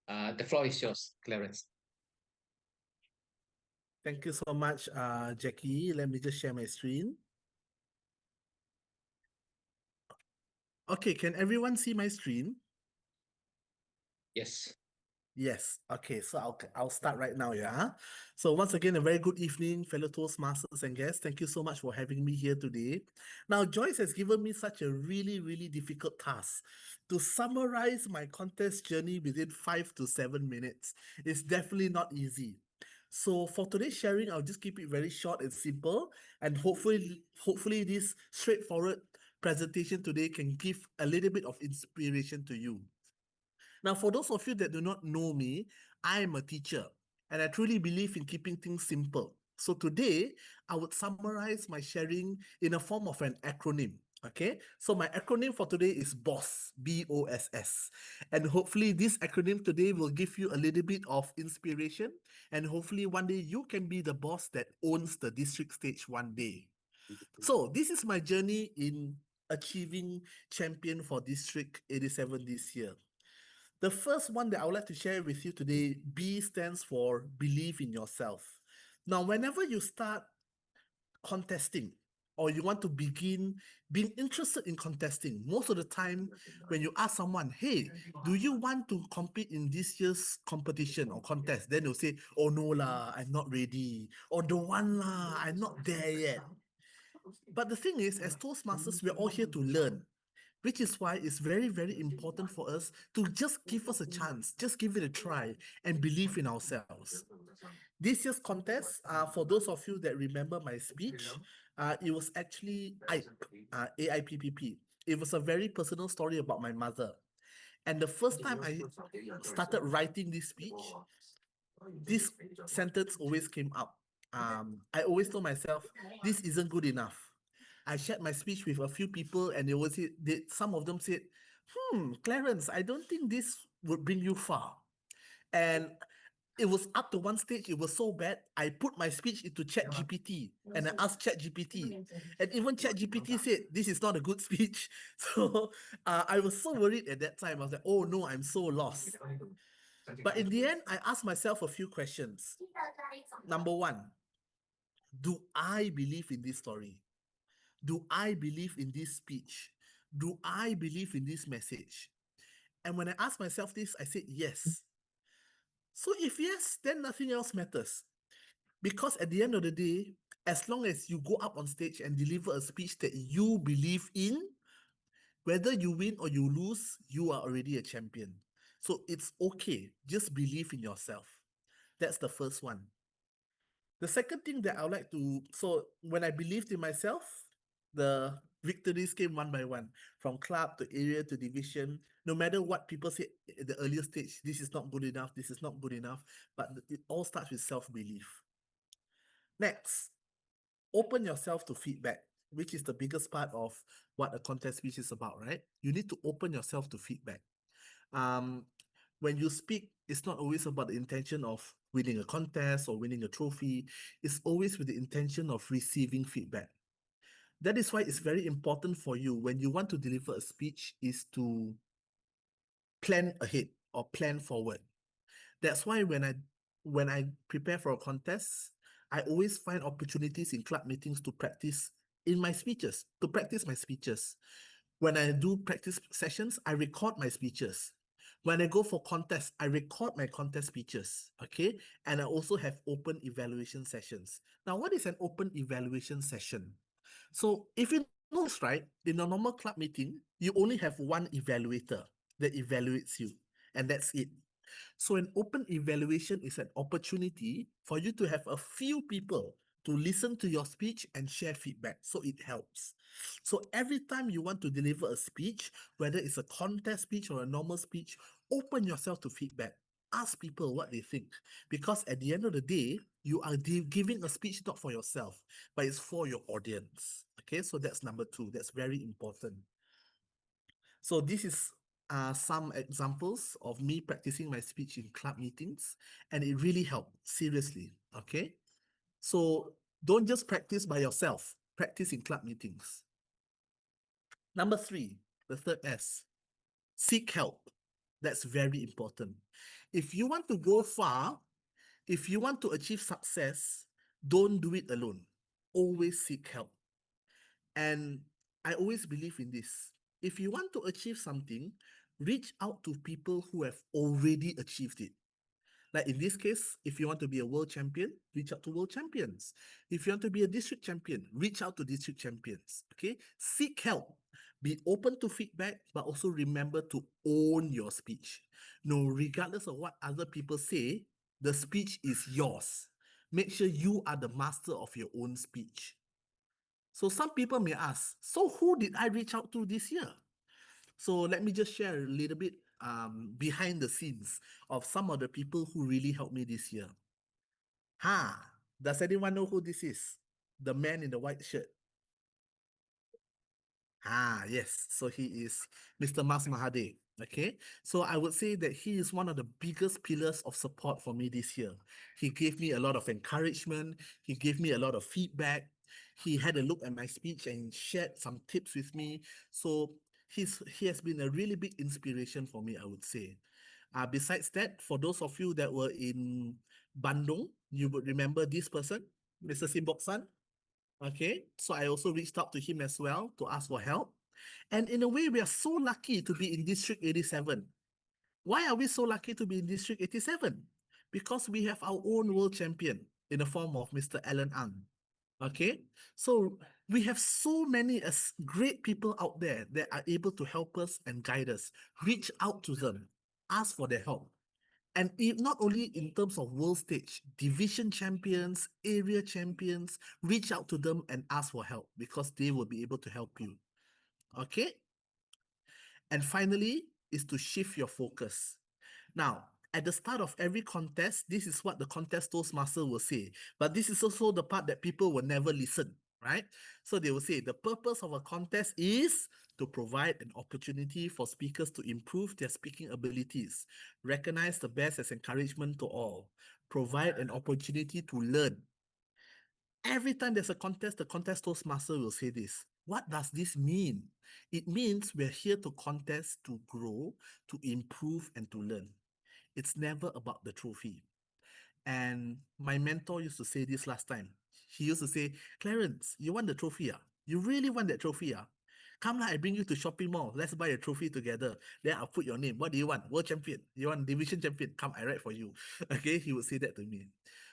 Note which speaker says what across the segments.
Speaker 1: The floor is yours, Clarence.
Speaker 2: Thank you so much, Jackie. Let me just share my screen. Okay, can everyone see my screen?
Speaker 1: Yes.
Speaker 2: Yes. Okay, so I'll start right now, yeah. So once again, a very good evening, fellow Toastmasters and guests. Thank you so much for having me here today. Now, Joyce has given me such a really, really difficult task to summarize my contest journey within 5 to 7 minutes. It's definitely not easy. So for today's sharing, I'll just keep it very short and simple, and hopefully this straightforward presentation today can give a little bit of inspiration to you. Now, for those of you that do not know me, I am a teacher and I truly believe in keeping things simple. So today, I would summarize my sharing in a form of an acronym. Okay, so my acronym for today is BOSS, BOSS. And hopefully, this acronym today will give you a little bit of inspiration. And hopefully, one day you can be the boss that owns the district stage one day. So, this is my journey in achieving champion for District 87 this year. The first one that I would like to share with you today, B stands for believe in yourself. Now, whenever you start contesting or you want to begin being interested in contesting, most of the time when you ask someone, hey, do you want to compete in this year's competition or contest? Then they'll say, oh no lah, I'm not ready. Or don't want lah, I'm not there yet. But the thing is, as Toastmasters, we're all here to learn, which is why it's very, very important for us to just give us a chance, just give it a try, and believe in ourselves. This year's contest, for those of you that remember my speech, it was actually AIPPP. It was a very personal story about my mother. And the first time I started writing this speech, this sentence always came up. I always told myself, this isn't good enough. I shared my speech with a few people, and some of them said, Clarence, I don't think this would bring you far. And it was up to one stage, it was so bad, I put my speech into ChatGPT and I asked ChatGPT. And even ChatGPT said, this is not a good speech. So I was so worried at that time. I was like, oh no, I'm so lost. But in the end, I asked myself a few questions. Number one, do I believe in this story? Do I believe in this speech? Do I believe in this message? And when I asked myself this, I said yes. So if yes, then nothing else matters. Because at the end of the day, as long as you go up on stage and deliver a speech that you believe in, whether you win or you lose, you are already a champion. So it's okay. Just believe in yourself. That's the first one. The second thing that I would like to, so when I believed in myself, the victories came one by one, from club to area to division. No matter what people say at the earlier stage, this is not good enough, this is not good enough, but it all starts with self-belief. Next, open yourself to feedback, which is the biggest part of what a contest speech is about, right? You need to open yourself to feedback. When you speak, it's not always about the intention of winning a contest or winning a trophy. It's always with the intention of receiving feedback. That is why it's very important for you when you want to deliver a speech is to plan ahead or plan forward. That's why when I prepare for a contest, I always find opportunities in club meetings to practice in my speeches, to practice my speeches. When I do practice sessions, I record my speeches. When I go for contests, I record my contest speeches, okay? And I also have open evaluation sessions. Now, what is an open evaluation session? So if you know this, right, in a normal club meeting, you only have one evaluator that evaluates you, and that's it. So an open evaluation is an opportunity for you to have a few people to listen to your speech and share feedback. So it helps. So every time you want to deliver a speech, whether it's a contest speech or a normal speech, open yourself to feedback. Ask people what they think. Because at the end of the day, you are giving a speech not for yourself, but it's for your audience. Okay, so that's number two. That's very important. So this is some examples of me practicing my speech in club meetings, and it really helped, seriously, okay? So don't just practice by yourself, practice in club meetings. Number three, the third S, seek help. That's very important. If you want to go far, if you want to achieve success, don't do it alone. Always seek help. And I always believe in this. If you want to achieve something, reach out to people who have already achieved it. Like in this case, if you want to be a world champion, reach out to world champions. If you want to be a district champion, reach out to district champions. Okay? Seek help. Be open to feedback, but also remember to own your speech. No, regardless of what other people say, the speech is yours. Make sure you are the master of your own speech. So some people may ask, so who did I reach out to this year? So let me just share a little bit behind the scenes of some of the people who really helped me this year. Does anyone know who this is? The man in the white shirt. Yes. So he is Mr. Mas Mahade. Okay. So I would say that he is one of the biggest pillars of support for me this year. He gave me a lot of encouragement. He gave me a lot of feedback. He had a look at my speech and shared some tips with me. So he has been a really big inspiration for me, I would say. Besides that, for those of you that were in Bandung, you would remember this person, Mr. Simbok San. Okay, so I also reached out to him as well to ask for help. And in a way, we are so lucky to be in District 87. Why are we so lucky to be in District 87? Because we have our own world champion in the form of Mr. Alan Ang. Okay, so we have so many great people out there that are able to help us and guide us. Reach out to them, ask for their help. And not only in terms of world stage, division champions, area champions, reach out to them and ask for help because they will be able to help you. Okay? And finally, is to shift your focus. Now, at the start of every contest, this is what the contest Toastmaster will say. But this is also the part that people will never listen, right? So they will say the purpose of a contest is to provide an opportunity for speakers to improve their speaking abilities, recognize the best as encouragement to all, provide an opportunity to learn. Every time there's a contest, the contest Toastmaster will say this. What does this mean? It means we're here to contest, to grow, to improve, and to learn. It's never about the trophy. And my mentor used to say this last time. He used to say, Clarence, you want the trophy? You really want that trophy? Come, I bring you to shopping mall. Let's buy a trophy together. Then I'll put your name. What do you want? World champion. You want division champion? Come, I write for you. Okay, he would say that to me.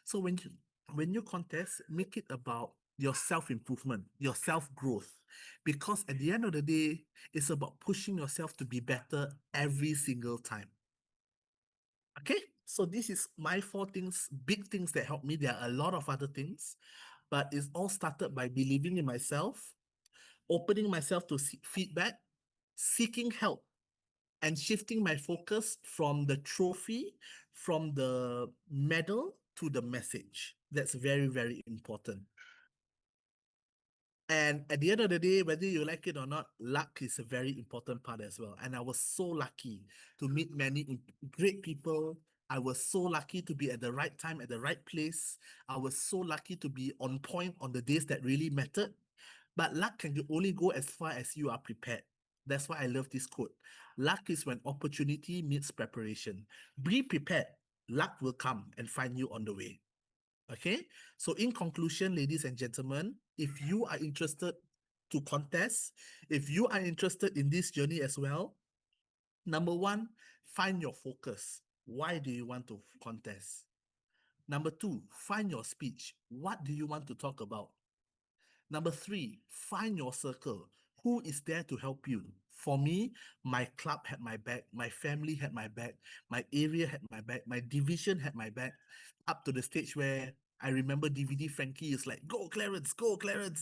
Speaker 2: So when you contest, make it about your self-improvement, your self-growth. Because at the end of the day, it's about pushing yourself to be better every single time. Okay, so this is my 4 things, big things that help me. There are a lot of other things, but it's all started by believing in myself, opening myself to feedback, seeking help, and shifting my focus from the trophy, from the medal to the message. That's very, very important. And at the end of the day, whether you like it or not, luck is a very important part as well. And I was so lucky to meet many great people. I was so lucky to be at the right time, at the right place. I was so lucky to be on point on the days that really mattered. But luck can only go as far as you are prepared. That's why I love this quote. Luck is when opportunity meets preparation. Be prepared. Luck will come and find you on the way. Okay, so in conclusion, ladies and gentlemen, if you are interested to contest, if you are interested in this journey as well, number 1, find your focus. Why do you want to contest? Number 2, find your speech. What do you want to talk about? Number 3, find your circle. Who is there to help you? For me, my club had my back, my family had my back, my area had my back, my division had my back, up to the stage where I remember DVD Frankie is like, go Clarence,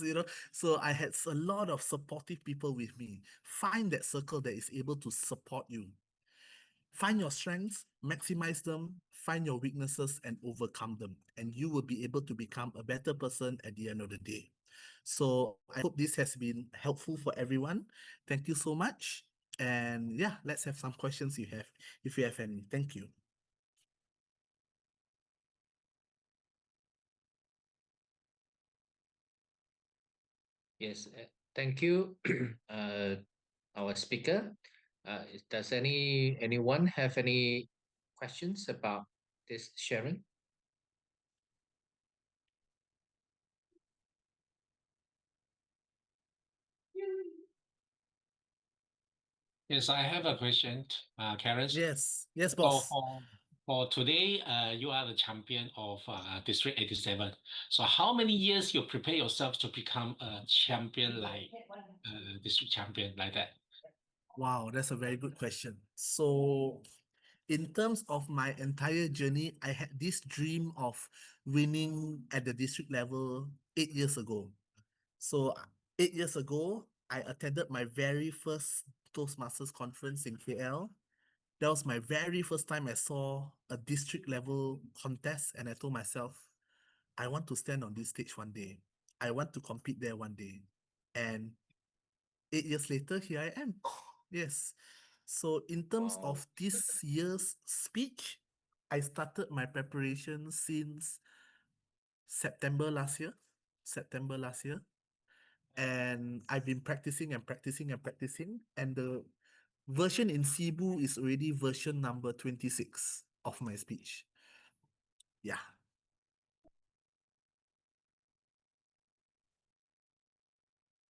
Speaker 2: you know. So I had a lot of supportive people with me. Find that circle that is able to support you. Find your strengths, maximize them, find your weaknesses and overcome them. And you will be able to become a better person at the end of the day. So I hope this has been helpful for everyone. Thank you so much. And yeah, let's have some questions if you have any. Thank you.
Speaker 1: Yes, thank you, our speaker. Does anyone have any questions about this sharing?
Speaker 3: Yes, I have a question, Clarence.
Speaker 2: Yes, yes,
Speaker 3: So
Speaker 2: boss.
Speaker 3: for today, you are the champion of District 87. So how many years you prepare yourself to become a champion like district champion like that?
Speaker 2: Wow, that's a very good question. So, in terms of my entire journey, I had this dream of winning at the district level 8 years ago. So, 8 years ago, I attended my very first Toastmasters conference in KL. That was my very first time I saw a district level contest, and I told myself, I want to stand on this stage one day. I want to compete there one day. And 8 years later, here I am. Yes. So, in terms
Speaker 1: Wow.
Speaker 2: of this year's speech, I started my preparation since September last year. September last year. And I've been practicing and practicing and practicing. And the version in Cebu is already version number 26 of my speech. Yeah.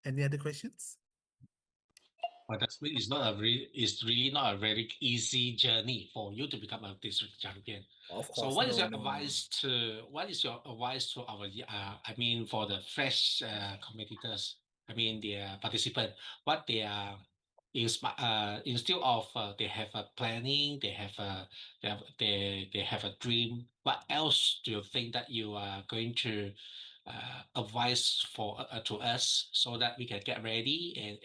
Speaker 2: Any other questions?
Speaker 3: But it's not it's really not a very easy journey for you to become a district champion.
Speaker 2: Of
Speaker 3: So
Speaker 2: course,
Speaker 3: what is
Speaker 2: no,
Speaker 3: your
Speaker 2: no, no.
Speaker 3: advice to our I mean for the fresh competitors, I mean the participant, what they are instead of they have a planning, they have a dream. What else do you think that you are going to advise for to us so that we can get ready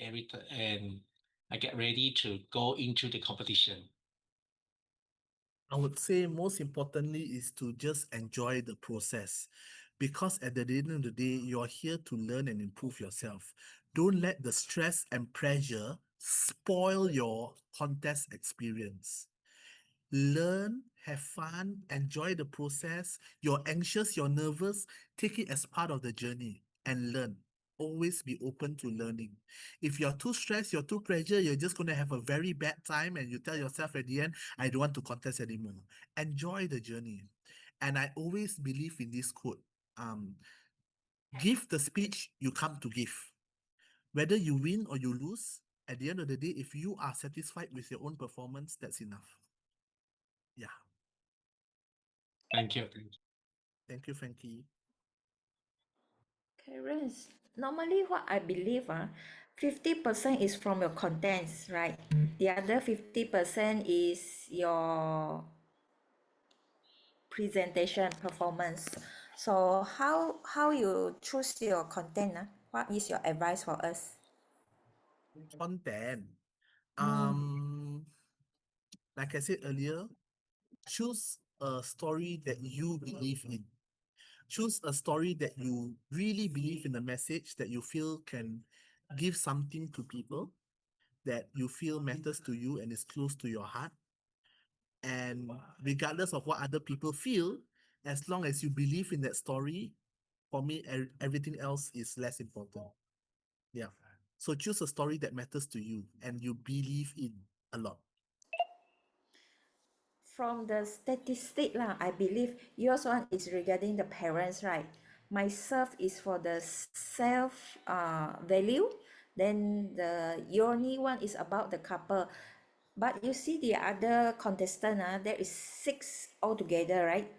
Speaker 3: and I get ready to go into the competition?
Speaker 2: I would say most importantly is to just enjoy the process, because at the end of the day, you're here to learn and improve yourself. Don't let the stress and pressure spoil your contest experience. Learn, have fun, enjoy the process. You're anxious, you're nervous, take it as part of the journey and learn. Always be open to learning. If you're too stressed, you're too pressured, you're just going to have a very bad time and you tell yourself at the end, I don't want to contest anymore. Enjoy the journey. And I always believe in this quote, um, give the speech you come to give. Whether you win or you lose, at the end of the day, if you are satisfied with your own performance, that's enough. Yeah.
Speaker 3: Thank you.
Speaker 2: Thank you, Frankie.
Speaker 4: Clarence, normally what I believe, 50% is from your contents, right? The other 50% is your presentation performance. So how you choose your content? What is your advice for us?
Speaker 2: Content.
Speaker 4: Mm.
Speaker 2: Like I said earlier, choose a story that you believe in. Choose a story that you really believe in, the message that you feel can give something to people, that you feel matters to you and is close to your heart. And regardless of what other people feel, as long as you believe in that story, for me, everything else is less important. Yeah. So choose a story that matters to you and you believe in a lot.
Speaker 4: From the statistic lah, I believe yours one is regarding the parents, right? Myself is for the self value. Then the Yoni one is about the couple. But you see the other contestant, there is 6 altogether, right?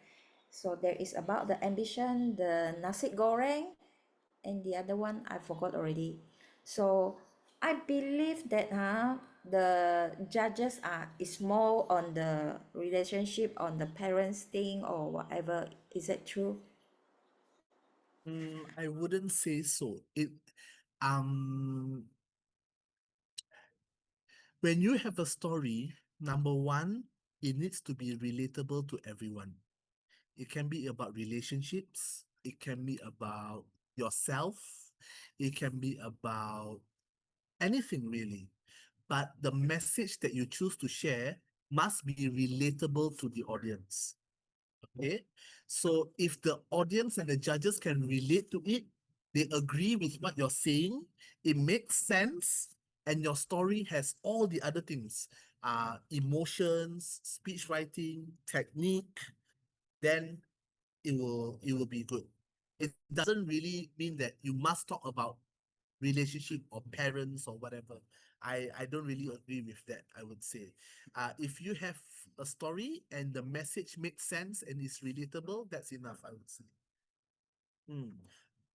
Speaker 4: So there is about the ambition, the nasi goreng, and the other one I forgot already. So I believe that the judges are is more on the relationship, on the parents thing or whatever. Is that true?
Speaker 2: I wouldn't say so. Um when you have a story, number one, it needs to be relatable to everyone. It can be about relationships, it can be about yourself, it can be about anything really. But the message that you choose to share must be relatable to the audience. Okay. So if the audience and the judges can relate to it, they agree with what you're saying, it makes sense, and your story has all the other things, emotions, speech writing, technique, then it will be good. It doesn't really mean that you must talk about relationship or parents or whatever. I don't really agree with that, I would say. If you have a story and the message makes sense and is relatable, that's enough, I would say.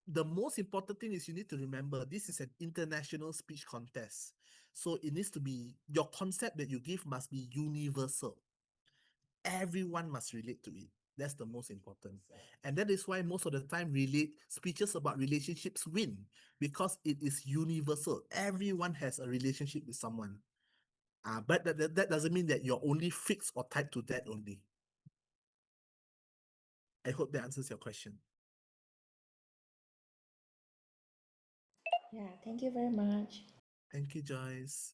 Speaker 2: The most important thing is you need to remember this is an international speech contest. So it needs to be, your concept that you give must be universal. Everyone must relate to it. That's the most important. And that is why most of the time speeches about relationships win, because it is universal. Everyone has a relationship with someone. But that doesn't mean that you're only fixed or tied to that only. I hope that answers your question.
Speaker 4: Yeah, thank you very much.
Speaker 2: Thank you, Joyce.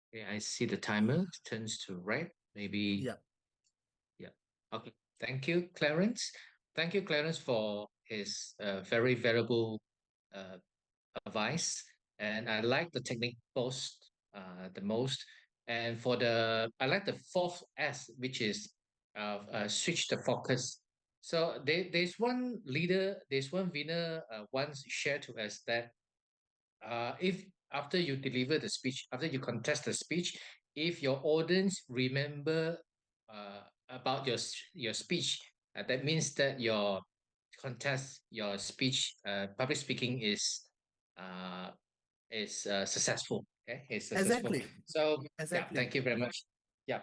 Speaker 1: Okay, I see the timer turns to red. Maybe.
Speaker 2: Yeah.
Speaker 1: Yeah. Okay. Thank you, Clarence. Thank you, Clarence, for his very valuable uh, advice. And I like the technique the most. And I like the fourth S, which is switch the focus. So there's one winner once shared to us that if after you deliver the speech, after you contest the speech, if your audience remember about your speech, that means that your speech, public speaking is successful. Okay, it's successful.
Speaker 2: Exactly.
Speaker 1: So yeah,
Speaker 2: Exactly.
Speaker 1: thank you very much. Yeah.